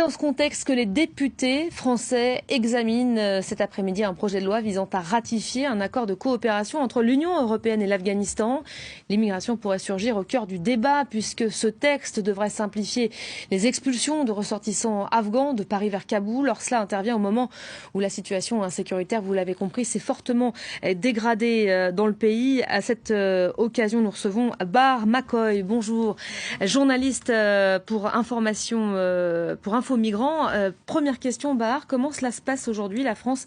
Dans ce contexte que les députés français examinent cet après-midi un projet de loi visant à ratifier un accord de coopération entre l'Union européenne et l'Afghanistan. L'immigration pourrait surgir au cœur du débat puisque ce texte devrait simplifier les expulsions de ressortissants afghans de Paris vers Kaboul. Or, cela intervient au moment où la situation insécuritaire, vous l'avez compris, s'est fortement dégradée dans le pays. À cette occasion, nous recevons Bar Makoy. Bonjour, journaliste pour information, pour Info Migrants. Première question, Bahar, comment cela se passe aujourd'hui? La France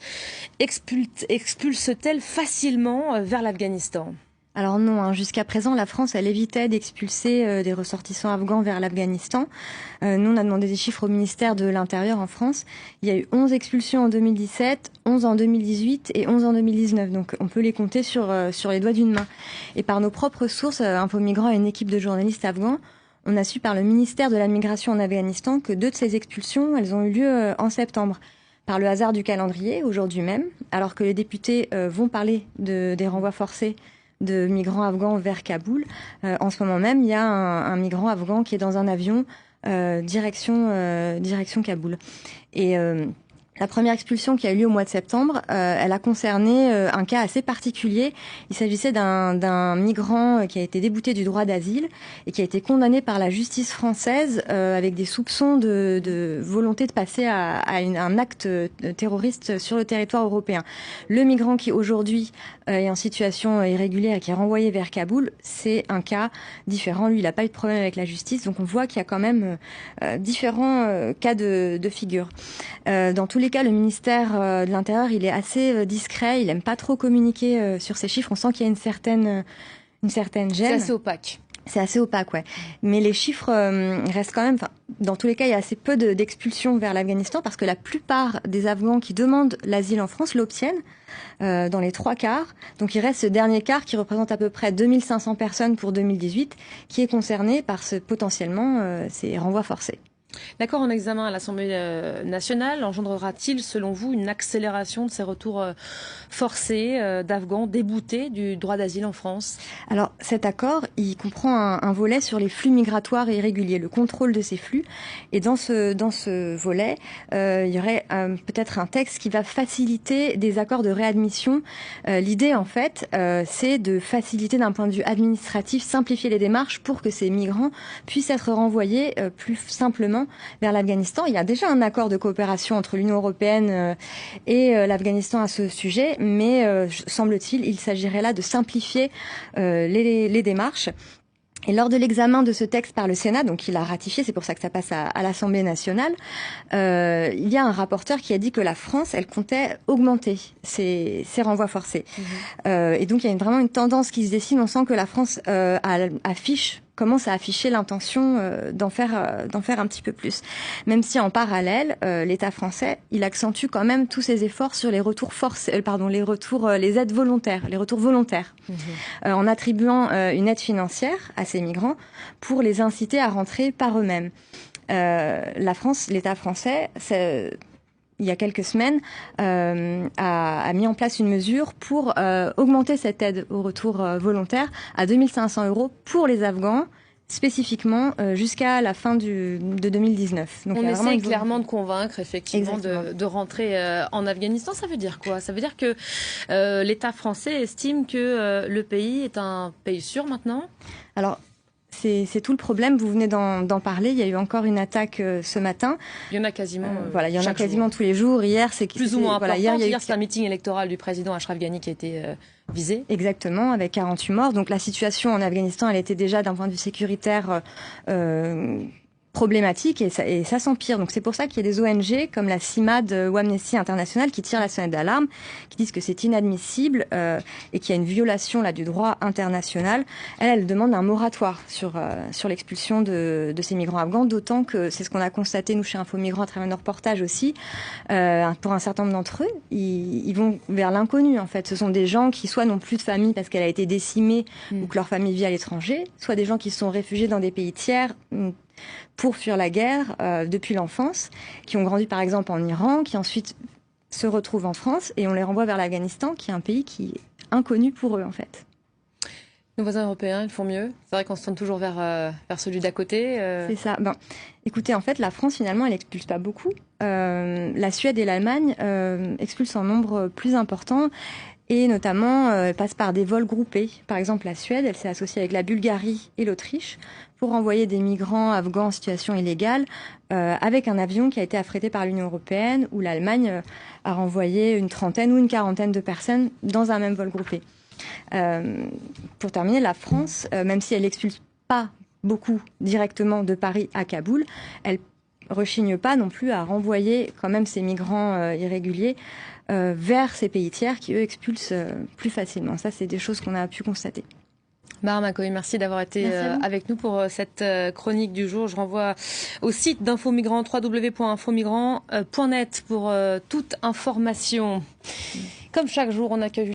expulse-t-elle facilement vers l'Afghanistan? Alors non, jusqu'à présent, la France, elle évitait d'expulser des ressortissants afghans vers l'Afghanistan. Nous, on a demandé des chiffres au ministère de l'Intérieur en France. Il y a eu 11 expulsions en 2017, 11 en 2018 et 11 en 2019. Donc on peut les compter sur les doigts d'une main. Et par nos propres sources, Info Migrants a une équipe de journalistes afghans. On a su par le ministère de la Migration en Afghanistan que 2 de ces expulsions, elles ont eu lieu en septembre. Par le hasard du calendrier, aujourd'hui même, alors que les députés vont parler des renvois forcés de migrants afghans vers Kaboul. En ce moment même, il y a un migrant afghan qui est dans un avion direction Kaboul. Et la première expulsion qui a eu lieu au mois de septembre, elle a concerné un cas assez particulier. Il s'agissait d'un migrant qui a été débouté du droit d'asile et qui a été condamné par la justice française avec des soupçons de volonté de passer à un acte terroriste sur le territoire européen. Le migrant qui aujourd'hui est en situation irrégulière et qui est renvoyé vers Kaboul, c'est un cas différent. Lui, il n'a pas eu de problème avec la justice, donc on voit qu'il y a quand même différents cas de figure. Dans tous les cas, le ministère de l'Intérieur, il est assez discret, il aime pas trop communiquer sur ces chiffres. On sent qu'il y a une certaine gêne. C'est assez opaque. C'est assez opaque, ouais. Mais les chiffres restent quand même... Dans tous les cas, il y a assez peu d'expulsions vers l'Afghanistan parce que la plupart des Afghans qui demandent l'asile en France l'obtiennent dans les 3 quarts. Donc il reste ce dernier quart qui représente à peu près 2500 personnes pour 2018 qui est concerné par potentiellement ces renvois forcés. L'accord en examen à l'Assemblée nationale engendrera-t-il, selon vous, une accélération de ces retours forcés d'Afghans déboutés du droit d'asile en France? Alors cet accord, il comprend un volet sur les flux migratoires et irréguliers, le contrôle de ces flux. Et dans ce volet, il y aurait peut-être un texte qui va faciliter des accords de réadmission. L'idée, en fait, c'est de faciliter d'un point de vue administratif, simplifier les démarches pour que ces migrants puissent être renvoyés plus simplement vers l'Afghanistan. Il y a déjà un accord de coopération entre l'Union européenne et l'Afghanistan à ce sujet, mais semble-t-il, il s'agirait là de simplifier les démarches. Et lors de l'examen de ce texte par le Sénat, donc il a ratifié, c'est pour ça que ça passe à l'Assemblée nationale, il y a un rapporteur qui a dit que la France, elle comptait augmenter ces renvois forcés. Et donc il y a vraiment une tendance qui se dessine. On sent que la France commence à afficher l'intention d'en faire un petit peu plus. Même si en parallèle, l'État français, il accentue quand même tous ses efforts sur les retours les aides volontaires, les retours volontaires, en attribuant une aide financière à ces migrants pour les inciter à rentrer par eux-mêmes. L'État français, il y a quelques semaines, a mis en place une mesure pour augmenter cette aide au retour volontaire à 2500 € pour les Afghans, spécifiquement jusqu'à la fin de 2019. Donc, on essaie clairement de convaincre effectivement de rentrer en Afghanistan. Ça veut dire quoi? Ça veut dire que l'État français estime que le pays est un pays sûr maintenant? Alors, c'est tout le problème. Vous venez d'en parler. Il y a eu encore une attaque ce matin. Il y en a quasiment. Il y en a quasiment tous les jours. Hier, c'est plus ou moins important. Hier, c'est un meeting électoral du président Ashraf Ghani qui a été visé. Exactement, avec 48 morts. Donc la situation en Afghanistan, elle était déjà d'un point de vue sécuritaire problématique et ça s'empire. Donc c'est pour ça qu'il y a des ONG comme la CIMAD ou Amnesty International qui tirent la sonnette d'alarme, qui disent que c'est inadmissible et qu'il y a une violation là du droit international. Elle demande un moratoire sur l'expulsion de ces migrants afghans, d'autant que c'est ce qu'on a constaté nous chez Info Migrants à travers nos reportages aussi. Pour un certain nombre d'entre eux, ils vont vers l'inconnu en fait. Ce sont des gens qui soit n'ont plus de famille parce qu'elle a été décimée ou que leur famille vit à l'étranger, soit des gens qui se sont réfugiés dans des pays tiers pour fuir la guerre depuis l'enfance, qui ont grandi par exemple en Iran, qui ensuite se retrouvent en France et on les renvoie vers l'Afghanistan, qui est un pays qui est inconnu pour eux en fait. Nos voisins européens, ils font mieux. C'est vrai qu'on se tourne toujours vers celui d'à côté. C'est ça. Ben, écoutez, en fait, la France, finalement, elle expulse pas beaucoup. La Suède et l'Allemagne expulsent en nombre plus important. Et notamment, elle passe par des vols groupés. Par exemple, la Suède, elle s'est associée avec la Bulgarie et l'Autriche pour envoyer des migrants afghans en situation illégale avec un avion qui a été affrété par l'Union européenne, où l'Allemagne a renvoyé une trentaine ou une quarantaine de personnes dans un même vol groupé. Pour terminer, la France, même si elle n'expulse pas beaucoup directement de Paris à Kaboul, elle rechigne pas non plus à renvoyer quand même ces migrants irréguliers vers ces pays tiers qui, eux, expulsent plus facilement. Ça, c'est des choses qu'on a pu constater. Bahar Makoui, merci d'avoir été avec nous pour cette chronique du jour. Je renvoie au site d'Infomigrants, www.infomigrants.net pour toute information. Comme chaque jour, on accueille